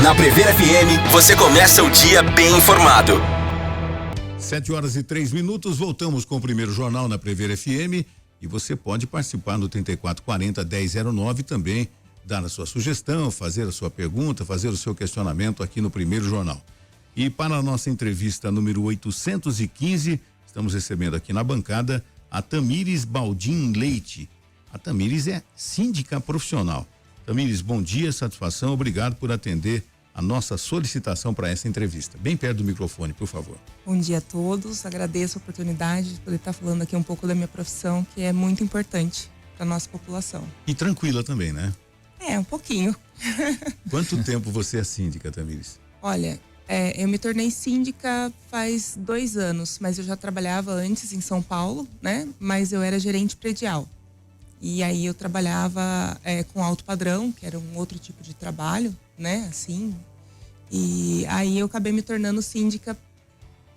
Na Prever FM, você começa o dia bem informado. 7h03, voltamos com o primeiro jornal na Prever FM e você pode participar no 3440-1009 também, dar a sua sugestão, fazer a sua pergunta, fazer o seu questionamento aqui no primeiro jornal. E para a nossa entrevista número 815, estamos recebendo aqui na bancada a Tamires Baldin Leite. A Tamires é síndica profissional. Tamires, bom dia, satisfação, obrigado por atender a nossa solicitação para essa entrevista. Bem perto do microfone, por favor. Bom dia a todos, agradeço a oportunidade de poder estar falando aqui um pouco da minha profissão, que é muito importante para a nossa população. E tranquila também, né? Um pouquinho. Quanto tempo você é síndica, Tamires? Olha, eu me tornei síndica faz 2 anos, mas eu já trabalhava antes em São Paulo, né? Mas eu era gerente predial. E aí eu trabalhava com alto padrão, que era um outro tipo de trabalho, né? Assim. E aí eu acabei me tornando síndica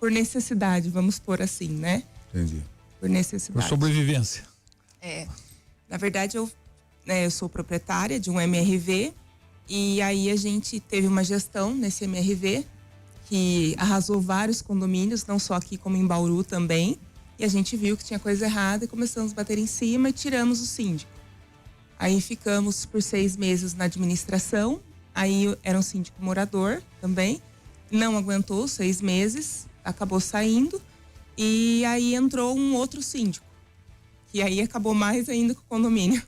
por necessidade, vamos pôr assim, né? Entendi. Por necessidade. Por sobrevivência. Na verdade, eu sou proprietária de um MRV e aí a gente teve uma gestão nesse MRV que arrasou vários condomínios, não só aqui como em Bauru também. E a gente viu que tinha coisa errada e começamos a bater em cima e tiramos o síndico. Aí ficamos por 6 meses na administração. Aí era um síndico morador também. Não aguentou 6 meses, acabou saindo. E aí entrou um outro síndico. Que aí acabou mais ainda com o condomínio.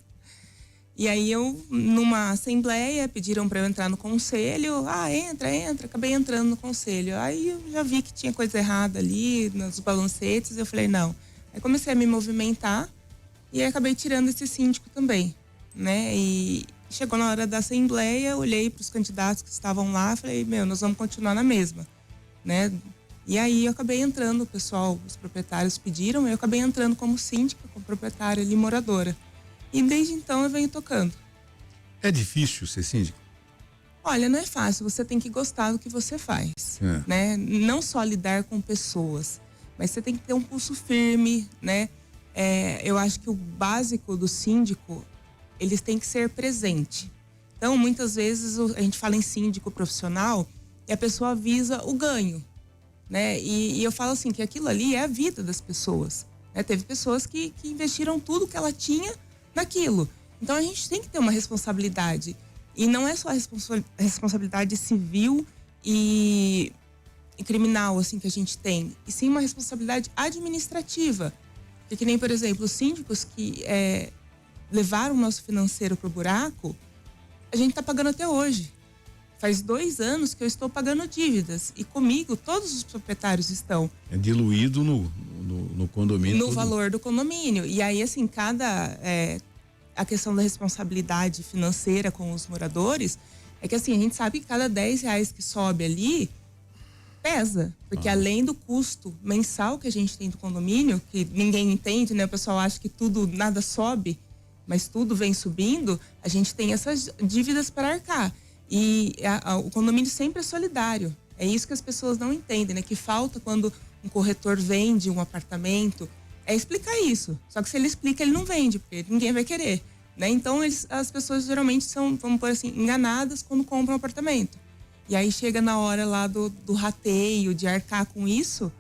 E aí eu, numa assembleia, pediram para eu entrar no conselho. Entra. Acabei entrando no conselho. Aí eu já vi que tinha coisa errada ali, nos balancetes. Eu falei, não. Aí comecei a me movimentar e aí acabei tirando esse síndico também, né? E chegou na hora da assembleia, olhei para os candidatos que estavam lá, falei, nós vamos continuar na mesma, né? E aí eu acabei entrando, o pessoal, os proprietários pediram, eu acabei entrando como síndica, como proprietária ali, moradora. E desde então eu venho tocando. É difícil ser síndico? Olha, não é fácil, você tem que gostar do que você faz, né? Não só lidar com pessoas, mas você tem que ter um pulso firme, né? Eu acho que o básico do síndico, eles têm que ser presente. Então, muitas vezes a gente fala em síndico profissional e a pessoa visa o ganho, né? E eu falo assim, que aquilo ali é a vida das pessoas, né? Teve pessoas que investiram tudo que ela tinha naquilo. Então a gente tem que ter uma responsabilidade. E não é só a responsabilidade civil e criminal assim que a gente tem, e sim uma responsabilidade administrativa. Porque que nem, por exemplo, os síndicos que levaram o nosso financeiro pro buraco, a gente tá pagando até hoje. Faz 2 anos que eu estou pagando dívidas. E comigo, todos os proprietários estão. É diluído no condomínio. No valor do condomínio. E aí, assim, a questão da responsabilidade financeira com os moradores é que, assim, a gente sabe que cada R$10 que sobe ali pesa. Porque além do custo mensal que a gente tem do condomínio, que ninguém entende, né? O pessoal acha que nada sobe, mas tudo vem subindo, a gente tem essas dívidas para arcar. E o condomínio sempre é solidário. É isso que as pessoas não entendem, né? Que falta quando um corretor vende um apartamento, é explicar isso. Só que se ele explica, ele não vende, porque ninguém vai querer, né? Então, as pessoas geralmente são, vamos pôr assim, enganadas quando compram um apartamento. E aí chega na hora lá do rateio, de arcar com isso,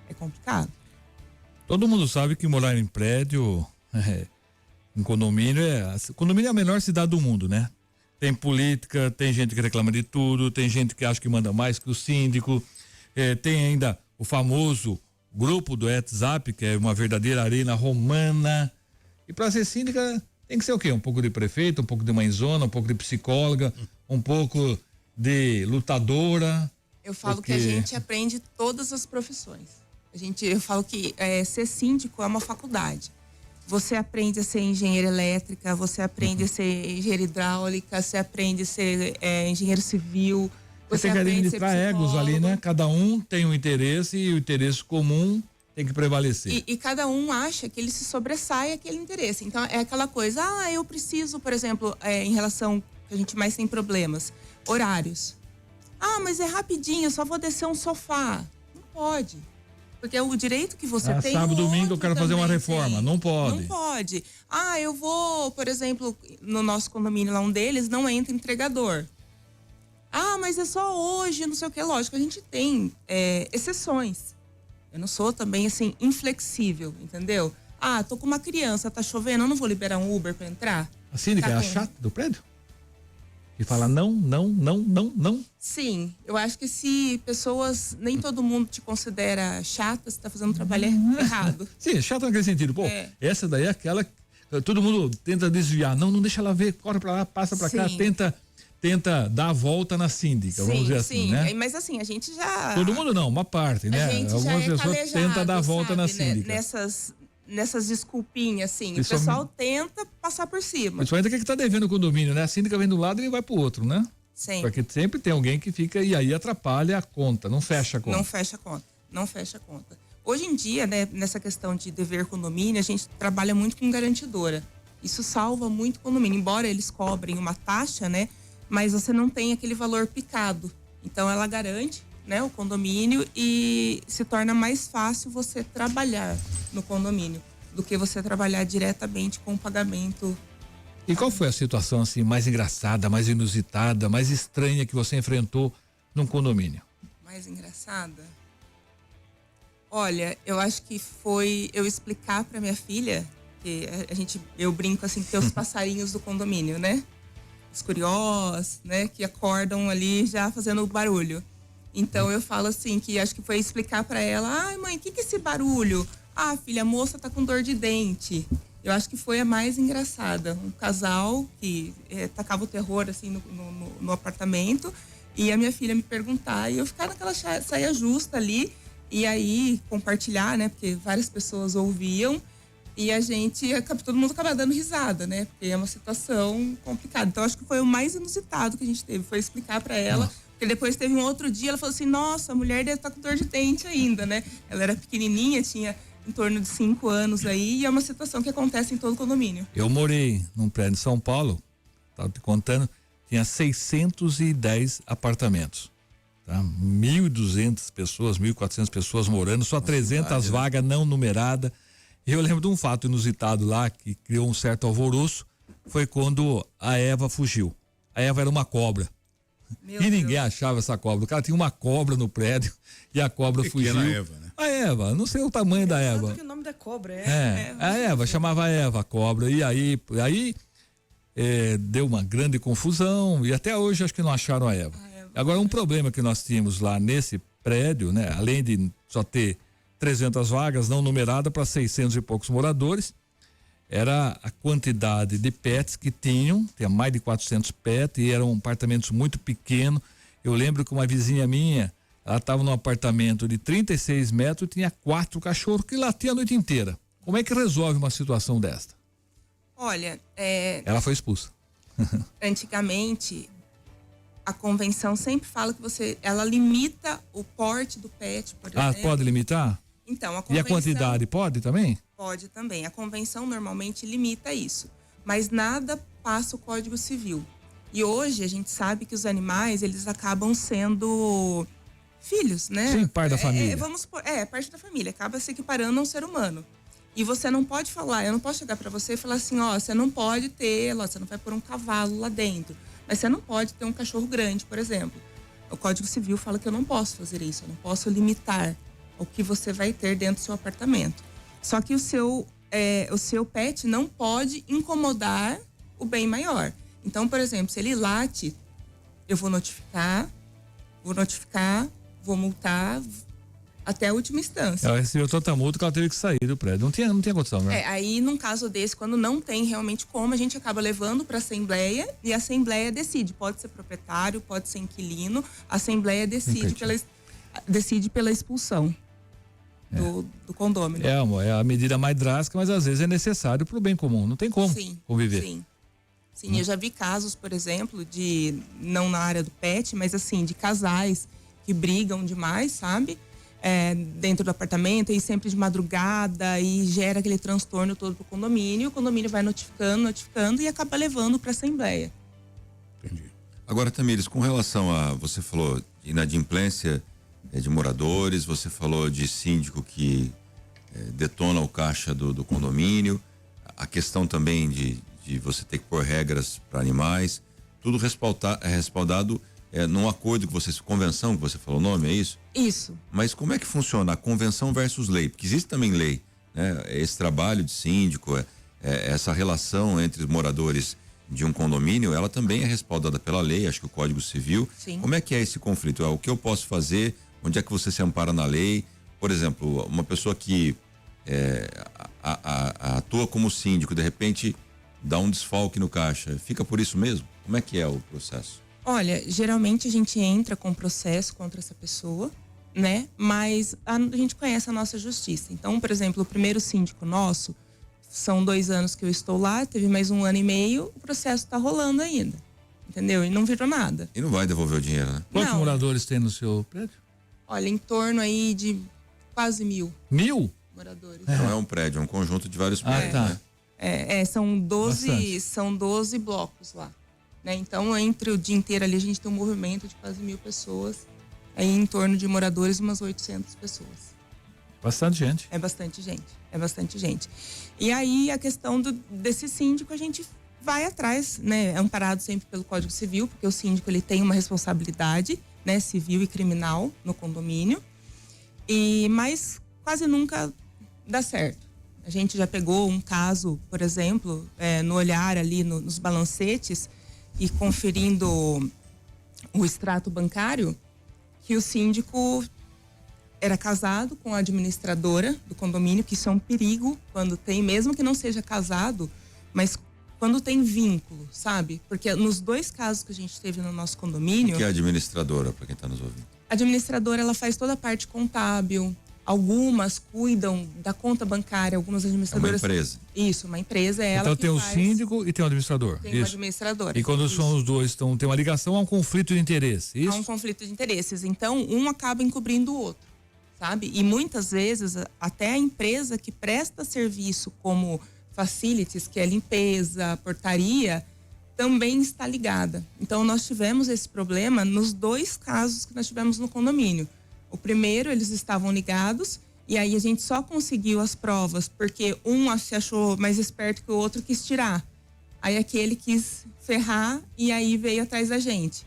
é complicado. Todo mundo sabe que morar em prédio, em condomínio condomínio é a melhor cidade do mundo, né? Tem política, tem gente que reclama de tudo, tem gente que acha que manda mais que o síndico, tem ainda o famoso grupo do WhatsApp, que é uma verdadeira arena romana. E para ser síndica tem que ser o quê? Um pouco de prefeito, um pouco de mãezona, um pouco de psicóloga, um pouco de lutadora. Eu falo que a gente aprende todas as profissões. Eu falo que ser síndico é uma faculdade. Você aprende a ser engenheira elétrica, você aprende a ser engenheira hidráulica, você aprende a ser engenheiro civil. Você tem que administrar egos ali, né? Cada um tem um interesse e o interesse comum tem que prevalecer. E cada um acha que ele se sobressai aquele interesse. Então é aquela coisa, eu preciso, por exemplo, em relação que a gente mais tem problemas, horários. Mas é rapidinho, eu só vou descer um sofá. Não pode. Porque o direito que você tem... Sábado, domingo eu quero fazer uma reforma. Tem. Não pode. Não pode. Eu vou, por exemplo, no nosso condomínio lá, um deles, não entra entregador. mas é só hoje, não sei o que. Lógico, a gente tem exceções. Eu não sou também, assim, inflexível, entendeu? Ah, tô com uma criança, tá chovendo, eu não vou liberar um Uber pra entrar? A síndica é a chata do prédio? E fala não. Sim, eu acho que se pessoas, nem todo mundo te considera chata, você tá fazendo um trabalho errado. Sim, chata naquele sentido. Pô, essa daí é aquela que todo mundo tenta desviar. Não deixa ela ver, corre pra lá, passa pra cá, tenta dar a volta na síndica, vamos dizer assim, né? Mas assim, a gente já... Todo mundo não, uma parte, né? Algumas pessoas tentam dar a volta na síndica. Nessas desculpinhas, assim, o pessoal tenta passar por cima. Principalmente que tá devendo o condomínio, né? A síndica vem do lado e ele vai pro outro, né? Sim. Porque sempre tem alguém que fica e aí atrapalha a conta, não fecha a conta. Não fecha a conta. Hoje em dia, né, nessa questão de dever condomínio, a gente trabalha muito com garantidora. Isso salva muito condomínio, embora eles cobrem uma taxa, né? Mas você não tem aquele valor picado. Então ela garante, né, o condomínio e se torna mais fácil você trabalhar no condomínio do que você trabalhar diretamente com o pagamento. E qual foi a situação assim mais engraçada, mais inusitada, mais estranha que você enfrentou num condomínio? Mais engraçada? Olha, eu acho que foi eu explicar para minha filha, que eu brinco assim, que tem os passarinhos do condomínio, né? Os curiosos, né? Que acordam ali já fazendo barulho. Então eu falo assim, que acho que foi explicar para ela, ai mãe, o que é esse barulho? Ah, filha, a moça tá com dor de dente. Eu acho que foi a mais engraçada. Um casal que tacava o terror assim no apartamento e a minha filha me perguntar e eu ficar naquela saia justa ali e aí compartilhar, né? Porque várias pessoas ouviam e todo mundo acaba dando risada, né? Porque é uma situação complicada. Então acho que foi o mais inusitado que a gente teve, foi explicar para ela. Nossa. Porque depois teve um outro dia, ela falou assim, nossa, a mulher deve estar com dor de dente ainda, né? Ela era pequenininha, tinha em torno de 5 anos aí, e é uma situação que acontece em todo condomínio. Eu morei num prédio em São Paulo, estava te contando, tinha 610 apartamentos, tá? 1.200 pessoas, 1.400 pessoas morando, só 300 vagas não numeradas. Eu lembro de um fato inusitado lá, que criou um certo alvoroço, foi quando a Eva fugiu. A Eva era uma cobra. E ninguém achava essa cobra. O cara tinha uma cobra no prédio e a cobra fugiu. Eva, né? A Eva, não sei o tamanho da Eva. Que o nome da cobra a Eva, chamava a Eva a cobra. E aí deu uma grande confusão e até hoje acho que não acharam a Eva. Agora, um problema que nós tínhamos lá nesse prédio, né? Além de só ter 300 vagas não numeradas para 600 e poucos moradores, era a quantidade de pets que tinha mais de 400 pets e eram apartamentos muito pequenos. Eu lembro que uma vizinha minha, ela estava num apartamento de 36 metros e tinha 4 cachorros que latiam a noite inteira. Como é que resolve uma situação desta? Olha, ela foi expulsa. Antigamente, a convenção sempre fala que ela limita o porte do pet, por exemplo. Ah, pode limitar? Então, a convenção... E a quantidade pode também? Pode também. A convenção normalmente limita isso, mas nada passa o Código Civil. E hoje a gente sabe que os animais, eles acabam sendo filhos, né? Sim, parte da família. Parte da família. Acaba se equiparando a um ser humano. E você não pode falar, eu não posso chegar para você e falar assim, você não pode ter, você não vai pôr um cavalo lá dentro. Mas você não pode ter um cachorro grande, por exemplo. O Código Civil fala que eu não posso fazer isso, eu não posso limitar o que você vai ter dentro do seu apartamento. Só que o seu pet não pode incomodar o bem maior. Então, por exemplo, se ele late, eu vou notificar, vou multar até a última instância. Ela recebeu tanta multa que ela teve que sair do prédio. Não tinha condição, né? Aí num caso desse, quando não tem realmente como, a gente acaba levando para a Assembleia e a Assembleia decide. Pode ser proprietário, pode ser inquilino, a Assembleia decide pela expulsão do condômino. É a medida mais drástica, mas às vezes é necessário para o bem comum. Não tem como conviver. Sim, eu já vi casos, por exemplo, não na área do pet, mas assim, de casais que brigam demais, sabe? Dentro do apartamento e sempre de madrugada e gera aquele transtorno todo pro condomínio. O condomínio vai notificando e acaba levando para a Assembleia. Entendi. Agora, Tamires, com relação você falou de inadimplência de moradores, você falou de síndico que detona o caixa do condomínio, a questão também de você ter que pôr regras para animais, tudo respaldado num acordo que vocês, convenção que você falou o nome, é isso? Isso. Mas como é que funciona a convenção versus lei? Porque existe também lei, né? Esse trabalho de síndico, essa relação entre os moradores de um condomínio, ela também é respaldada pela lei, acho que o Código Civil. Sim. Como é que é esse conflito? O que eu posso fazer? Onde é que você se ampara na lei? Por exemplo, uma pessoa que atua como síndico, de repente dá um desfalque no caixa, fica por isso mesmo? Como é que é o processo? Olha, geralmente a gente entra com processo contra essa pessoa, né? Mas a gente conhece a nossa justiça. Então, por exemplo, o primeiro síndico nosso, são 2 anos que eu estou lá, teve mais 1 ano e meio, o processo está rolando ainda, entendeu? E não virou nada. E não vai devolver o dinheiro, né? Quantos Não. moradores tem no seu prédio? Olha, em torno aí de quase 1.000 1.000? moradores. Não é um prédio, é um conjunto de vários prédios, tá. né? São 12, Bastante. são 12 blocos lá, né? Então, entre o dia inteiro ali, a gente tem um movimento de quase 1.000 pessoas, aí em torno de moradores, umas 800 pessoas. Bastante gente. É bastante gente, é bastante gente. E aí, a questão desse síndico, a gente vai atrás, né? É amparado sempre pelo Código Civil, porque o síndico, ele tem uma responsabilidade, né? Civil e criminal no condomínio, mas quase nunca dá certo. A gente já pegou um caso, por exemplo, no olhar ali nos balancetes e conferindo o extrato bancário, que o síndico era casado com a administradora do condomínio, que isso é um perigo quando tem, mesmo que não seja casado, mas quando tem vínculo, sabe? Porque nos 2 casos que a gente teve no nosso condomínio... O que é administradora, para quem está nos ouvindo? A administradora, ela faz toda a parte contábil, algumas cuidam da conta bancária, algumas administradoras... É uma empresa. Isso, uma empresa, é ela Então que tem o faz, síndico e tem o administrador. tem uma Isso. administradora. E quando Isso. são os dois, então tem uma ligação, há um conflito de interesse. Há Isso? um conflito de interesses. Então, um acaba encobrindo o outro, sabe? E muitas vezes, até a empresa que presta serviço como facilities, que é limpeza, portaria, também está ligada. Então, nós tivemos esse problema nos 2 casos que nós tivemos no condomínio. O primeiro, eles estavam ligados, e aí a gente só conseguiu as provas porque um se achou mais esperto que o outro, quis tirar. Aí aquele quis ferrar e aí veio atrás da gente.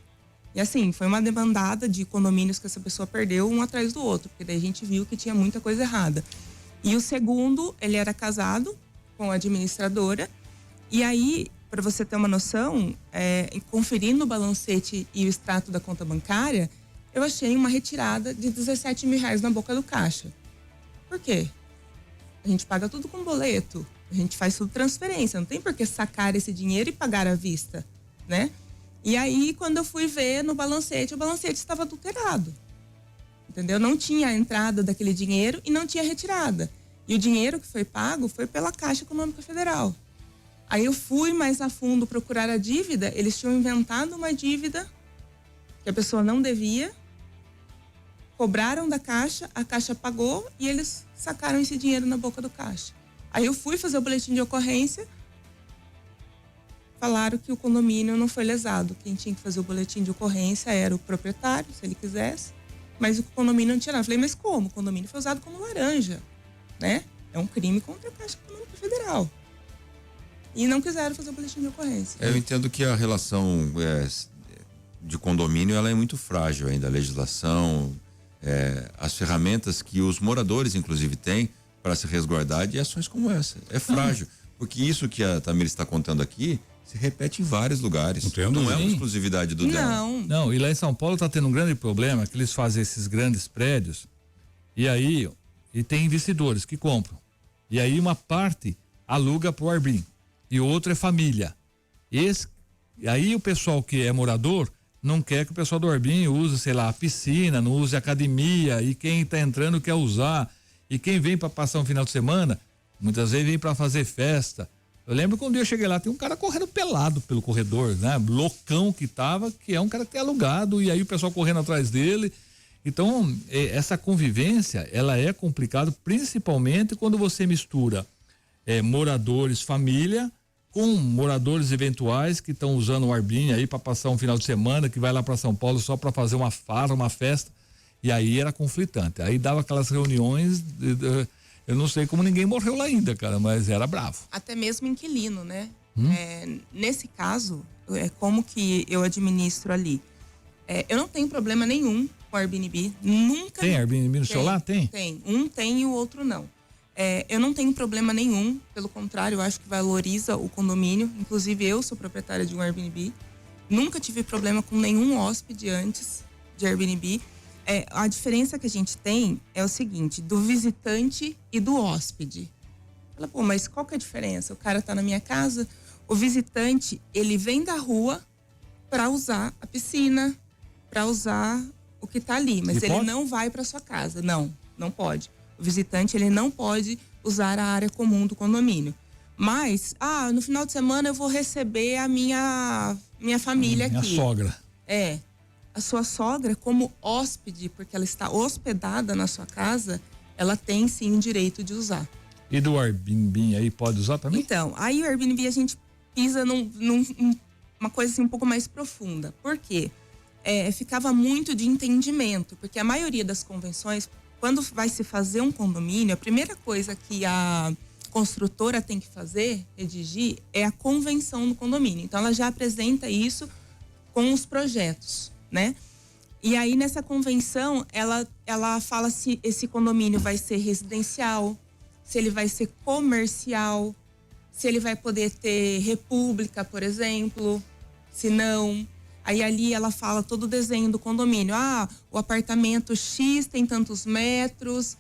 E assim, foi uma demandada de condomínios que essa pessoa perdeu um atrás do outro, porque daí a gente viu que tinha muita coisa errada. E o segundo, ele era casado com a administradora, e aí, para você ter uma noção, conferindo o balancete e o extrato da conta bancária, eu achei uma retirada de R$17 mil na boca do caixa. Por quê? A gente paga tudo com boleto, a gente faz tudo transferência, não tem por que sacar esse dinheiro e pagar à vista, né? E aí, quando eu fui ver no balancete, o balancete estava adulterado, entendeu? Não tinha a entrada daquele dinheiro e não tinha retirada. E o dinheiro que foi pago foi pela Caixa Econômica Federal. Aí eu fui mais a fundo procurar a dívida, eles tinham inventado uma dívida que a pessoa não devia, cobraram da Caixa, a Caixa pagou e eles sacaram esse dinheiro na boca do caixa. Aí eu fui fazer o boletim de ocorrência, falaram que o condomínio não foi lesado. Quem tinha que fazer o boletim de ocorrência era o proprietário, se ele quisesse, mas o condomínio não tinha nada. Eu falei, mas como? O condomínio foi usado como laranja, né? É um crime contra a Caixa Econômica Federal. E não quiseram fazer o boletim de ocorrência. Eu entendo que a relação de condomínio, ela é muito frágil ainda, a legislação, as ferramentas que os moradores, inclusive, têm para se resguardar de ações como essa. É frágil, porque isso que a Tamires está contando aqui se repete em vários lugares. Não é uma exclusividade do dela. Não, e lá em São Paulo está tendo um grande problema, que eles fazem esses grandes prédios e aí tem investidores que compram. E aí uma parte aluga para o Airbnb e o outro é família. E aí o pessoal que é morador não quer que o pessoal do Airbnb use, sei lá, a piscina, não use a academia, e quem está entrando quer usar. E quem vem para passar um final de semana, muitas vezes vem para fazer festa. Eu lembro quando eu cheguei lá, tem um cara correndo pelado pelo corredor, né? Loucão que é um cara que é alugado, e aí o pessoal correndo atrás dele. Então, essa convivência, ela é complicada, principalmente quando você mistura moradores, família, com moradores eventuais que estão usando o Airbnb aí para passar um final de semana, que vai lá para São Paulo só para fazer uma farra, uma festa. E aí era conflitante. Aí dava aquelas reuniões, eu não sei como ninguém morreu lá ainda, cara, mas era bravo. Até mesmo inquilino, né? Nesse caso, como que eu administro ali? Eu não tenho problema nenhum com Airbnb, nunca. Tem Airbnb no celular? Tem? Tem. Um tem e o outro não. Eu não tenho problema nenhum, pelo contrário, eu acho que valoriza o condomínio. Inclusive, eu sou proprietária de um Airbnb. Nunca tive problema com nenhum hóspede antes de Airbnb. A diferença que a gente tem é o seguinte, do visitante e do hóspede. Fala, pô, mas qual que é a diferença? O cara tá na minha casa, o visitante, ele vem da rua para usar a piscina, para usar o que tá ali, mas ele não vai para sua casa. Não pode. O visitante, ele não pode usar a área comum do condomínio. Mas, no final de semana eu vou receber a minha família aqui. Minha sogra. A sua sogra, como hóspede, porque ela está hospedada na sua casa, ela tem sim o direito de usar. E do Airbnb aí pode usar também? Então, aí o Airbnb a gente pisa numa coisa assim um pouco mais profunda. Por quê? Ficava muito de entendimento, porque a maioria das convenções, quando vai se fazer um condomínio, a primeira coisa que a construtora tem que fazer, redigir, é a convenção do condomínio. Então, ela já apresenta isso com os projetos, né? E aí, nessa convenção, ela fala se esse condomínio vai ser residencial, se ele vai ser comercial, se ele vai poder ter república, por exemplo, se não. Aí ali ela fala todo o desenho do condomínio. O apartamento X tem tantos metros,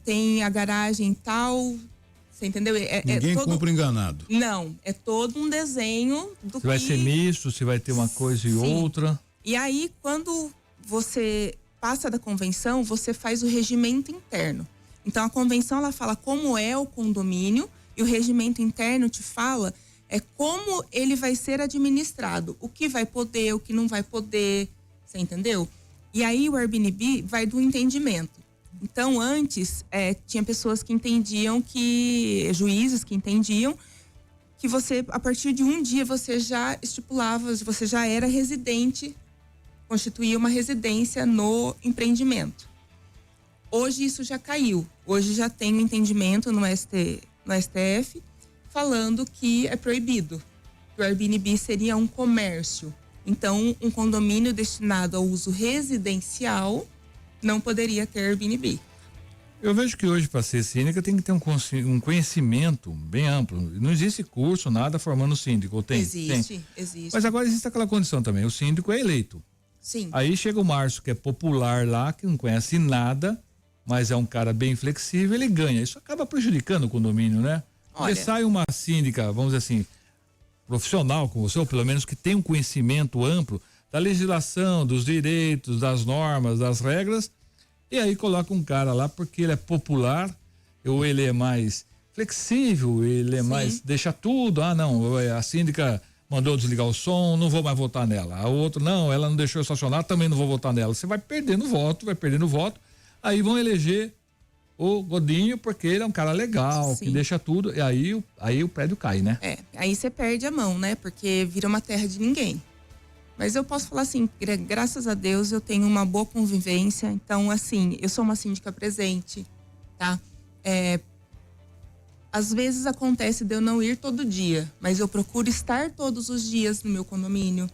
tem a garagem tal. Você entendeu? Ninguém compra enganado. Não, é todo um desenho do se vai ser misto, se vai ter uma coisa e outra. E aí, quando você passa da convenção, você faz o regimento interno. Então, a convenção, ela fala como é o condomínio e o regimento interno te fala como ele vai ser administrado. O que vai poder, o que não vai poder, você entendeu? E aí, o Airbnb vai do entendimento. Então, antes, tinha pessoas que entendiam juízes que entendiam que você, a partir de um dia, você já estipulava, você já era residente, constituía uma residência no empreendimento. Hoje isso já caiu. Hoje já tem um entendimento no STF falando que é proibido. Que o Airbnb seria um comércio. Então, um condomínio destinado ao uso residencial não poderia ter Airbnb. Eu vejo que hoje, para ser síndica, tem que ter um conhecimento bem amplo. Não existe curso, nada formando síndico. Ou tem? Existe. Mas agora existe aquela condição também. O síndico é eleito. Sim. Aí chega o Márcio, que é popular lá, que não conhece nada, mas é um cara bem flexível, ele ganha. Isso acaba prejudicando o condomínio, né? Porque sai uma síndica, vamos dizer assim, profissional como você, ou pelo menos que tem um conhecimento amplo da legislação, dos direitos, das normas, das regras, e aí coloca um cara lá porque ele é popular, ou ele é mais flexível, ele é mais, deixa tudo, não, a síndica mandou desligar o som, não vou mais votar nela. A outra, não, ela não deixou eu estacionar, também não vou votar nela. Você vai perdendo voto, aí vão eleger o Godinho porque ele é um cara legal, que deixa tudo, e aí o prédio cai, né? Aí você perde a mão, né? Porque vira uma terra de ninguém. Mas eu posso falar assim, graças a Deus eu tenho uma boa convivência, então assim, eu sou uma síndica presente, tá? Às vezes acontece de eu não ir todo dia, mas eu procuro estar todos os dias no meu condomínio.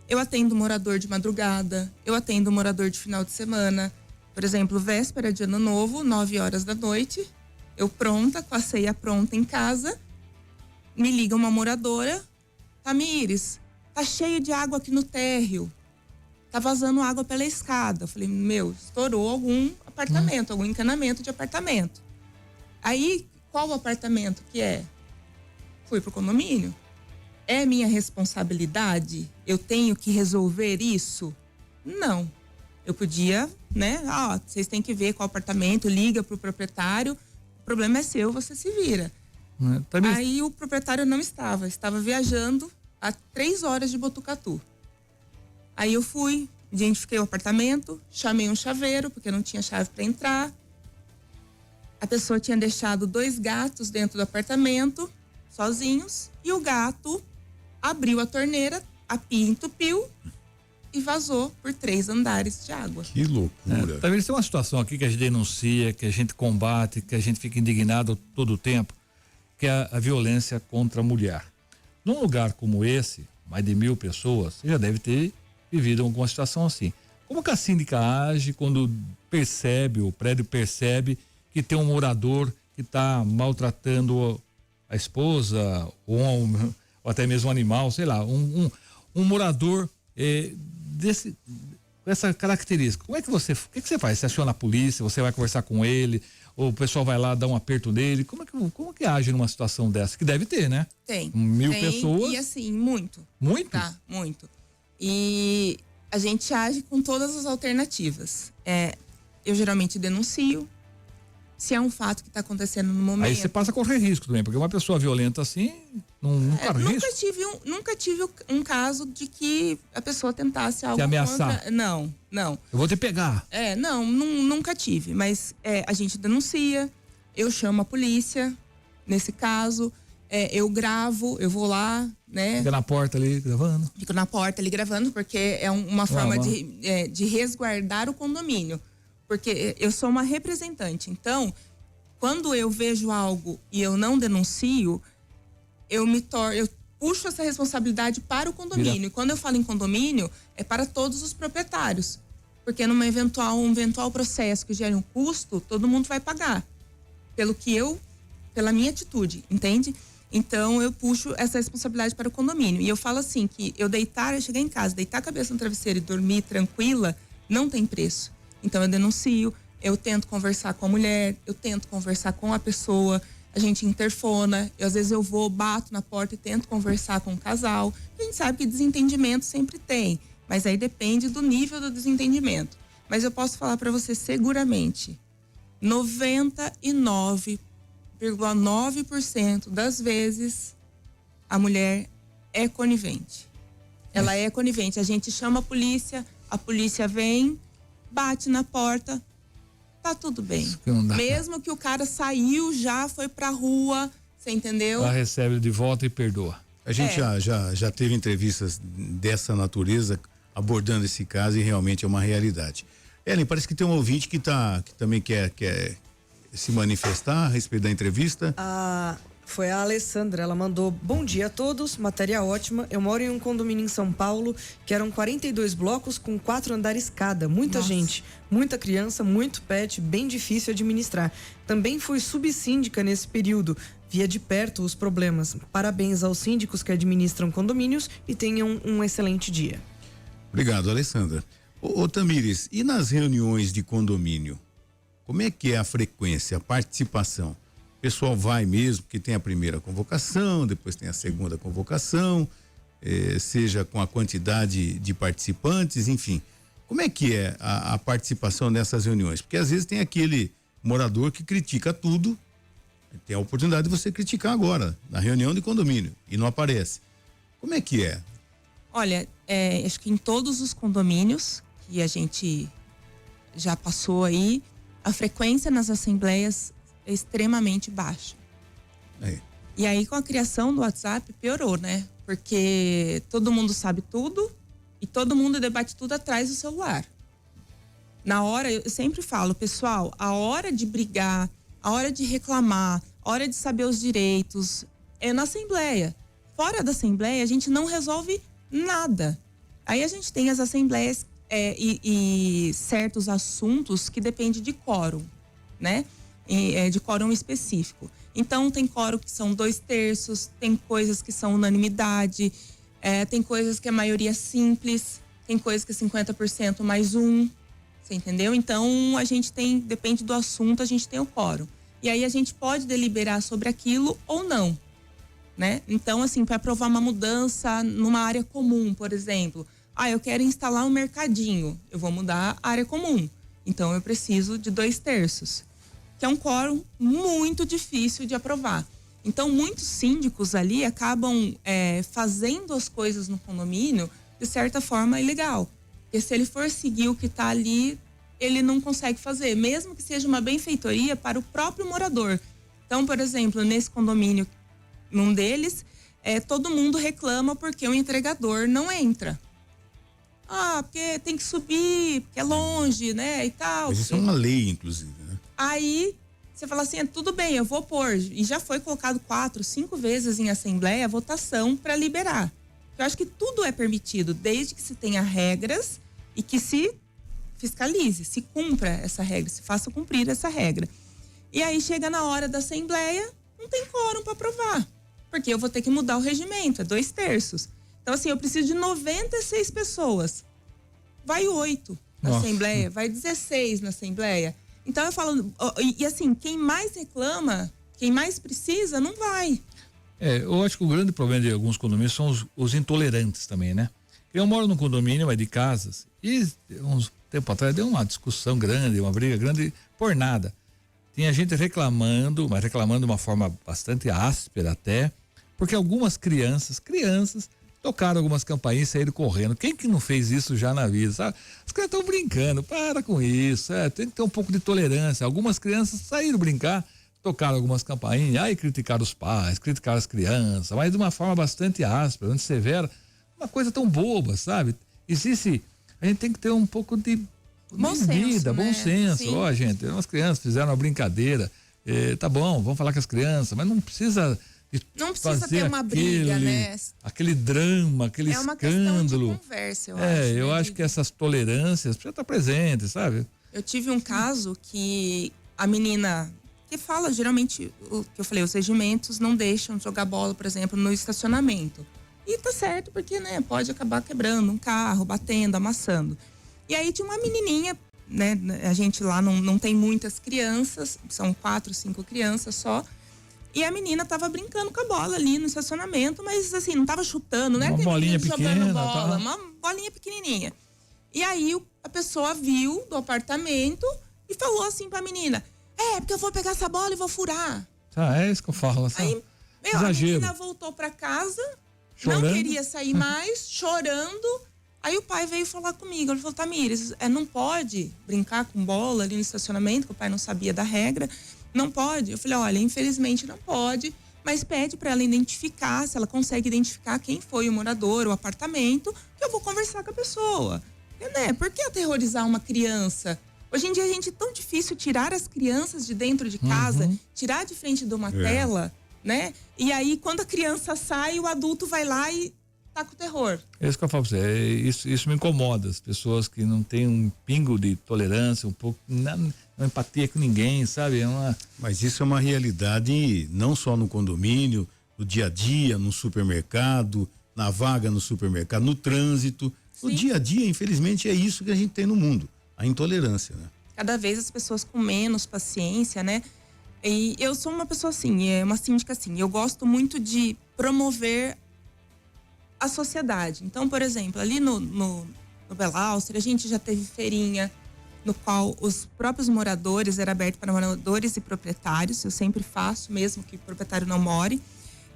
Eu atendo morador de madrugada, eu atendo morador de final de semana. Por exemplo, véspera de Ano Novo, 9 horas da noite, eu pronta, com a ceia pronta em casa, me liga uma moradora, Tamires, tá cheio de água aqui no térreo, tá vazando água pela escada. Eu falei, estourou algum apartamento, algum encanamento de apartamento. Aí, qual o apartamento que é? Fui pro condomínio. É minha responsabilidade? Eu tenho que resolver isso? Não. Eu podia, né? Vocês têm que ver qual apartamento, liga pro proprietário. O problema é seu, você se vira. Aí o proprietário não estava viajando a 3 horas de Botucatu. Aí eu fui, identifiquei o apartamento, chamei um chaveiro, porque não tinha chave para entrar. A pessoa tinha deixado 2 gatos dentro do apartamento, sozinhos, e o gato abriu a torneira, a pia entupiu e vazou por 3 andares de água. Que loucura. Talvez tem uma situação aqui que a gente denuncia, que a gente combate, que a gente fica indignado todo o tempo, que é a violência contra a mulher. Num lugar como esse, mais de 1.000 pessoas, você já deve ter vivido alguma situação assim. Como que a síndica age quando percebe, o prédio percebe que tem um morador que está maltratando a esposa ou até mesmo um animal, sei lá, um morador com essa característica? O que você faz? Você aciona a polícia, você vai conversar com ele, ou o pessoal vai lá dar um aperto nele? Como que age numa situação dessa? Que deve ter, né? Tem. 1000 tem, pessoas. E assim, muito. Muito? Tá, muito. E a gente age com todas as alternativas. Eu geralmente denuncio. Se é um fato que está acontecendo no momento. Aí você passa a correr risco também, porque uma pessoa violenta assim não corre risco. Nunca tive um caso de que a pessoa tentasse algo Te ameaçar? contra. Não. Eu vou te pegar. Nunca tive. Mas a gente denuncia, eu chamo a polícia, nesse caso, eu gravo, eu vou lá, né? Fica na porta ali gravando. Fico na porta ali gravando, porque é uma forma de resguardar o condomínio. Porque eu sou uma representante, então, quando eu vejo algo e eu não denuncio, eu puxo essa responsabilidade para o condomínio. E quando eu falo em condomínio, é para todos os proprietários. Porque um eventual processo que gere um custo, todo mundo vai pagar. Pela minha atitude, entende? Então, eu puxo essa responsabilidade para o condomínio. E eu falo assim, que eu chegar em casa, deitar a cabeça no travesseiro e dormir tranquila, não tem preço. Então eu denuncio, eu tento conversar com a mulher, eu tento conversar com a pessoa, a gente interfona, às vezes eu bato na porta e tento conversar com o casal. A gente sabe que desentendimento sempre tem, mas aí depende do nível do desentendimento. Mas eu posso falar para você seguramente, 99,9% das vezes a mulher é conivente. Ela é conivente, a gente chama a polícia vem, bate na porta, tá tudo bem. Mesmo que o cara saiu, já foi pra rua, você entendeu? Ela recebe de volta e perdoa. A gente já teve entrevistas dessa natureza abordando esse caso e realmente é uma realidade. Ellen, parece que tem um ouvinte que também quer se manifestar a respeito da entrevista. Foi a Alessandra, ela mandou: bom dia a todos, matéria ótima. Eu moro em um condomínio em São Paulo que eram 42 blocos com 4 andares cada. Muita gente, muita criança, muito pet, bem difícil administrar. Também fui subsíndica nesse período, via de perto os problemas. Parabéns aos síndicos que administram condomínios e tenham um excelente dia. Obrigado, Alessandra. Ô Tamires, e nas reuniões de condomínio, como é que é a frequência, a participação? O pessoal vai mesmo, porque tem a primeira convocação, depois tem a segunda convocação, seja com a quantidade de participantes, enfim. Como é que é a participação nessas reuniões? Porque às vezes tem aquele morador que critica tudo, tem a oportunidade de você criticar agora, na reunião de condomínio, e não aparece. Como é que é? Olha, acho que em todos os condomínios que a gente já passou aí, a frequência nas assembleias é extremamente baixa. E aí, com a criação do WhatsApp, piorou, né? Porque todo mundo sabe tudo e todo mundo debate tudo atrás do celular. Na hora, eu sempre falo, pessoal, a hora de brigar, a hora de reclamar, a hora de saber os direitos é na assembleia. Fora da assembleia, a gente não resolve nada. Aí a gente tem as assembleias e certos assuntos que dependem de quórum, né? De quórum específico. Então, tem quórum que são 2/3, tem coisas que são unanimidade, tem coisas que é maioria simples, tem coisas que é 50% mais um, você entendeu? Então, a gente depende do assunto, a gente tem o quórum. E aí, a gente pode deliberar sobre aquilo ou não, né? Então, assim, para aprovar uma mudança numa área comum, por exemplo, eu quero instalar um mercadinho, eu vou mudar a área comum. Então, eu preciso de 2/3. Que é um quórum muito difícil de aprovar. Então, muitos síndicos ali acabam fazendo as coisas no condomínio de certa forma ilegal. Porque se ele for seguir o que está ali, ele não consegue fazer, mesmo que seja uma benfeitoria para o próprio morador. Então, por exemplo, nesse condomínio, num deles, todo mundo reclama porque o entregador não entra. Porque tem que subir, porque é longe, né, e tal. Mas isso é uma lei, inclusive, né? Aí, você fala assim, tudo bem, eu vou pôr. E já foi colocado 4, 5 vezes em assembleia a votação para liberar. Eu acho que tudo é permitido, desde que se tenha regras e que se fiscalize, se cumpra essa regra, se faça cumprir essa regra. E aí chega na hora da assembleia, não tem quórum para aprovar, porque eu vou ter que mudar o regimento, é 2/3. Então, assim, eu preciso de 96 pessoas. Vai 8 na assembleia, vai 16 na assembleia. Então, eu falo, e assim, quem mais reclama, quem mais precisa, não vai. Eu acho que o grande problema de alguns condomínios são os intolerantes também, né? Eu moro num condomínio de casas e uns tempo atrás deu uma discussão grande, uma briga grande por nada. Tinha gente reclamando, mas reclamando de uma forma bastante áspera até, porque algumas crianças tocaram algumas campainhas e saíram correndo. Quem que não fez isso já na vida, sabe? Os caras estão brincando, para com isso, tem que ter um pouco de tolerância. Algumas crianças saíram brincar, tocaram algumas campainhas, aí criticaram os pais, criticaram as crianças, mas de uma forma bastante áspera, bastante severa, uma coisa tão boba, sabe? A gente tem que ter um pouco de bom senso. Ó, gente, umas crianças fizeram uma brincadeira, tá bom, vamos falar com as crianças, mas não precisa ter uma briga, né? Aquele drama, aquele escândalo. É uma questão de conversa, eu acho. Eu né? acho que essas tolerâncias precisam estar presentes, sabe? Eu tive um caso que a menina, que fala geralmente, o que eu falei, os regimentos não deixam jogar bola, por exemplo, no estacionamento. E tá certo, porque, né, pode acabar quebrando um carro, batendo, amassando. E aí tinha uma menininha, né, a gente lá não tem muitas crianças, são 4, 5 crianças só. E a menina tava brincando com a bola ali no estacionamento, mas assim, não tava chutando, né? Uma bolinha pequena, jogando bola, tá? uma bolinha pequenininha. E aí a pessoa viu do apartamento e falou assim pra menina: porque eu vou pegar essa bola e vou furar. É isso que eu falo. Aí, a menina voltou pra casa, chorando. Não queria sair mais, chorando. Aí o pai veio falar comigo, ele falou: Tamires, não pode brincar com bola ali no estacionamento, que o pai não sabia da regra. Não pode. Eu falei: olha, infelizmente não pode, mas pede para ela identificar, se ela consegue identificar quem foi o morador, o apartamento, que eu vou conversar com a pessoa. Né? Por que aterrorizar uma criança? Hoje em dia, gente, é tão difícil tirar as crianças de dentro de casa, tirar de frente de uma tela, né? E aí, quando a criança sai, o adulto vai lá e tá com o terror. É isso que eu falo pra você, isso me incomoda, as pessoas que não têm um pingo de tolerância, um pouco, não empatia com ninguém, sabe? Mas isso é uma realidade não só no condomínio, no dia a dia, no supermercado, na vaga no supermercado, no trânsito. Sim. No dia a dia, infelizmente, é isso que a gente tem no mundo, a intolerância, né? Cada vez as pessoas com menos paciência, né? E eu sou uma pessoa assim, uma síndica assim, eu gosto muito de promover a sociedade. Então, por exemplo, ali no Belauster, a gente já teve feirinha no qual os próprios moradores, era aberto para moradores e proprietários, eu sempre faço, mesmo que o proprietário não more.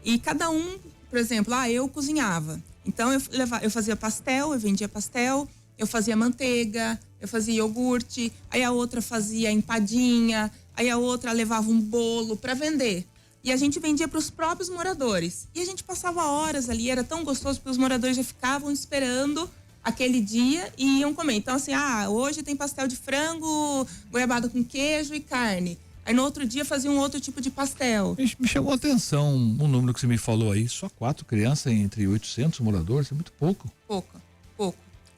E cada um, por exemplo, eu cozinhava. Então, eu fazia pastel, eu vendia pastel, eu fazia manteiga, eu fazia iogurte, aí a outra fazia empadinha, aí a outra levava um bolo para vender. E a gente vendia para os próprios moradores. E a gente passava horas ali, era tão gostoso, porque os moradores já ficavam esperando aquele dia e iam comer. Então, assim, hoje tem pastel de frango, goiabada com queijo e carne. Aí no outro dia fazia um outro tipo de pastel. Me chamou a atenção um número que você me falou aí, só 4 crianças entre 800 moradores, é muito pouco. Pouco.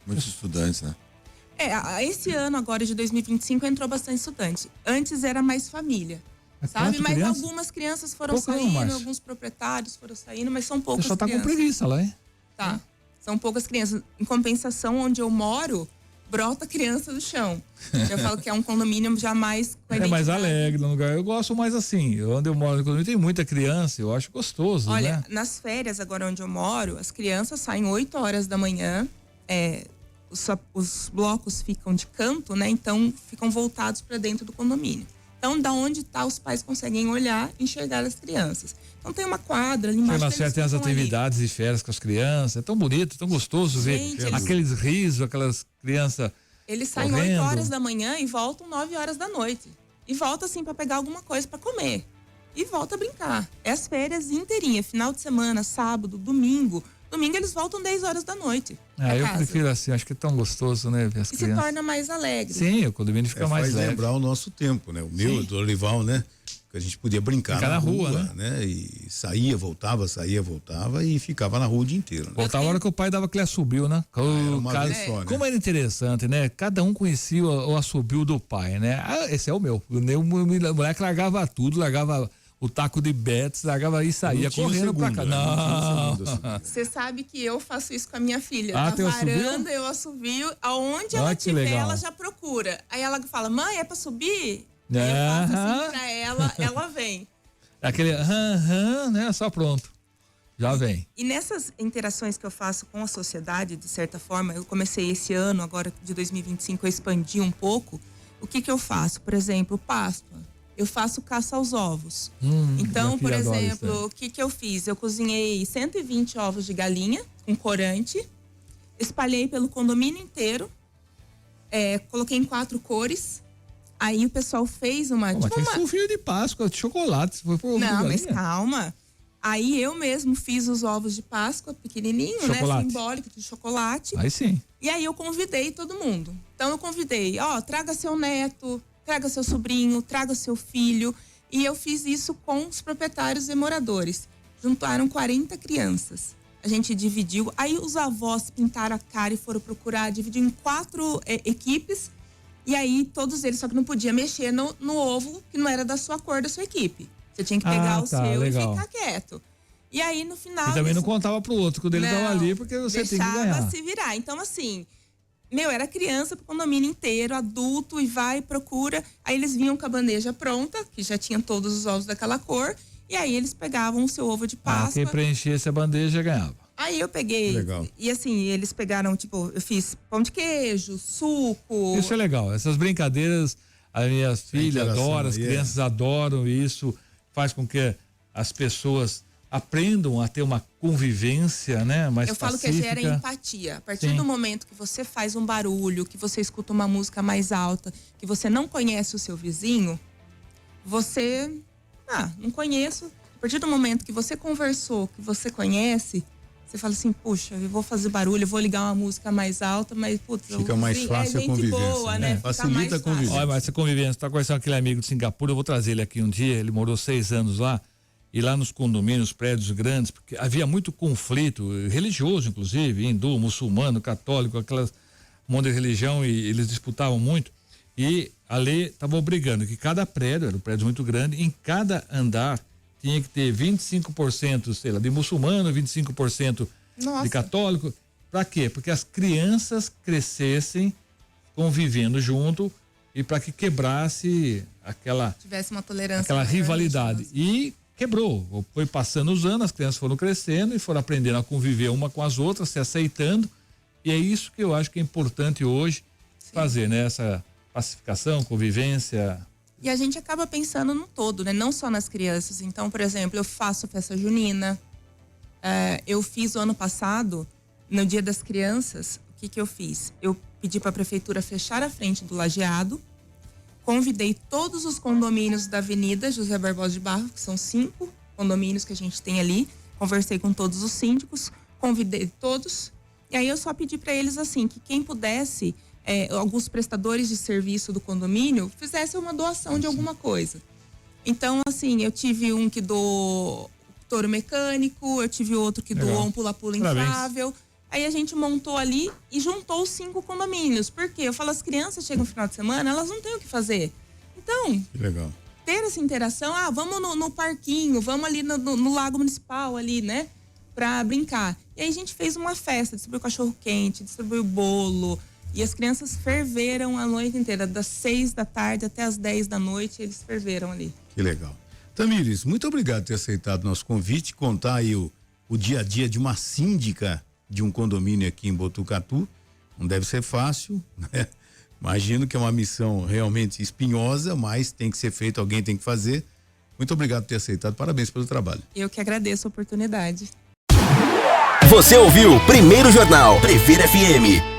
Muitos estudantes, né? Esse ano agora de 2025 entrou bastante estudante. Antes era mais família. Sabe? Mas crianças? Algumas crianças foram saindo, alguns proprietários foram saindo, mas são poucas crianças. Você só tá com preguiça lá, hein? Tá. São poucas crianças. Em compensação, onde eu moro, brota criança do chão. Eu falo que é um condomínio jamais com É mais alegre no lugar. Eu gosto mais assim. Onde eu moro no condomínio tem muita criança, eu acho gostoso. Olha, né? Nas férias, agora onde eu moro, as crianças saem 8 horas da manhã. Os blocos ficam de canto, né? Então ficam voltados para dentro do condomínio. Então, da onde tá, os pais conseguem olhar e enxergar as crianças. Então, tem uma quadra ali embaixo. Tem as atividades de férias com as crianças. É tão bonito, tão gostoso ver aqueles risos, aquelas crianças. Eles saem correndo 8 horas da manhã e voltam 9 horas da noite. E volta assim para pegar alguma coisa para comer. E volta a brincar. É as férias inteirinhas, final de semana, sábado, domingo. Domingo eles voltam 10 horas da noite. Eu prefiro assim, acho que é tão gostoso, né? Ver as e crianças. se torna mais alegre. Sim, o condomínio fica mais faz leve. lembrar o nosso tempo, né? O meu, do Olival, né? Que a gente podia brincar na rua, né? E saía, voltava e ficava na rua o dia inteiro. Né? Voltava a hora que o pai dava aquele assobio, né? Era uma vez só, né? Como era interessante, né? Cada um conhecia o assobio do pai, né? Esse é o meu. O moleque largava tudo, largava o taco de betes, largava e saía correndo pra cá. Não. Você sabe que eu faço isso com a minha filha. Na varanda, eu assovio. Aonde ela estiver, ela já procura. Aí ela fala, mãe, é pra subir? Aí eu faço assim pra ela vem. Aquele né? Só pronto. Já vem. E nessas interações que eu faço com a sociedade, de certa forma, eu comecei esse ano, agora de 2025, eu expandi um pouco. O que eu faço? Por exemplo, Páscoa. Eu faço caça aos ovos. Então, por exemplo, o que eu fiz? Eu cozinhei 120 ovos de galinha com corante, espalhei pelo condomínio inteiro, coloquei em 4 cores. Aí o pessoal fez uma... Mas tem fofinho de Páscoa, de chocolate. Se for por Não, mas calma. Aí eu mesmo fiz os ovos de Páscoa pequenininho, chocolate. Né? Simbólico de chocolate. Aí sim. E aí eu convidei todo mundo. Então eu convidei, traga seu neto, traga seu sobrinho, traga seu filho. E eu fiz isso com os proprietários e moradores. Juntaram 40 crianças. A gente dividiu. Aí os avós pintaram a cara e foram procurar, dividiu em 4 equipes. E aí todos eles, só que não podia mexer no ovo que não era da sua cor, da sua equipe. Você tinha que pegar o seu legal. E ficar quieto. E aí no final... E também não contava pro outro que o dele tava ali, porque você tem que ganhar. Deixava se virar. Então assim, era criança pro condomínio inteiro, adulto, e vai, procura. Aí eles vinham com a bandeja pronta, que já tinha todos os ovos daquela cor. E aí eles pegavam o seu ovo de Páscoa. Quem preenchesse a bandeja ganhava. Aí eu peguei, legal. E assim, eles pegaram, eu fiz pão de queijo, suco. Isso é legal, essas brincadeiras, as minhas filhas adoram, as crianças adoram isso, faz com que as pessoas aprendam a ter uma convivência, né, mais Eu falo pacífica. que gera empatia. A partir do momento que você faz um barulho, que você escuta uma música mais alta, que você não conhece o seu vizinho, você, não conheço. A partir do momento que você conversou, que você conhece... Você fala assim, puxa, eu vou fazer barulho, eu vou ligar uma música mais alta, mas, putz... Fica mais fácil a convivência, boa, né? Facilita a convivência. Olha, mas essa convivência, tá conversando com aquele amigo de Singapura, eu vou trazer ele aqui um dia, ele morou 6 anos lá, e lá nos condomínios, prédios grandes, porque havia muito conflito, religioso inclusive, hindu, muçulmano, católico, aquelas monte de religião, e eles disputavam muito, e a lei estava obrigando que cada prédio, era um prédio muito grande, em cada andar tinha que ter 25%, sei lá, de muçulmano, 25% de católico. Para quê? Porque as crianças crescessem convivendo junto e para que quebrasse tivesse uma tolerância, aquela rivalidade. E quebrou. Foi passando os anos, as crianças foram crescendo e foram aprendendo a conviver uma com as outras, se aceitando. E é isso que eu acho que é importante hoje fazer, né? Essa pacificação, convivência. E a gente acaba pensando no todo, né? Não só nas crianças. Então, por exemplo, eu faço festa junina. Eu fiz o ano passado, no Dia das Crianças, o que eu fiz? Eu pedi para a prefeitura fechar a frente do lajeado, convidei todos os condomínios da Avenida José Barbosa de Barros, que são 5 condomínios que a gente tem ali, conversei com todos os síndicos, convidei todos, e aí eu só pedi para eles assim, que quem pudesse... alguns prestadores de serviço do condomínio fizessem uma doação de alguma coisa. Então, assim, eu tive um que doou touro mecânico, eu tive outro que doou um pula-pula inflável. Aí a gente montou ali e juntou os 5 condomínios. Por quê? Eu falo, as crianças chegam no final de semana, elas não têm o que fazer. Então, legal. Ter essa interação, vamos no parquinho, vamos ali no lago municipal ali, né? Pra brincar. E aí a gente fez uma festa, distribuiu cachorro quente, distribuiu bolo. E as crianças ferveram a noite inteira, das 6 da tarde até as 10 da noite, eles ferveram ali. Que legal. Tamires, muito obrigado por ter aceitado o nosso convite, contar aí o dia a dia de uma síndica de um condomínio aqui em Botucatu. Não deve ser fácil, né? Imagino que é uma missão realmente espinhosa, mas tem que ser feito, alguém tem que fazer. Muito obrigado por ter aceitado, parabéns pelo trabalho. Eu que agradeço a oportunidade. Você ouviu Primeiro Jornal Previr FM.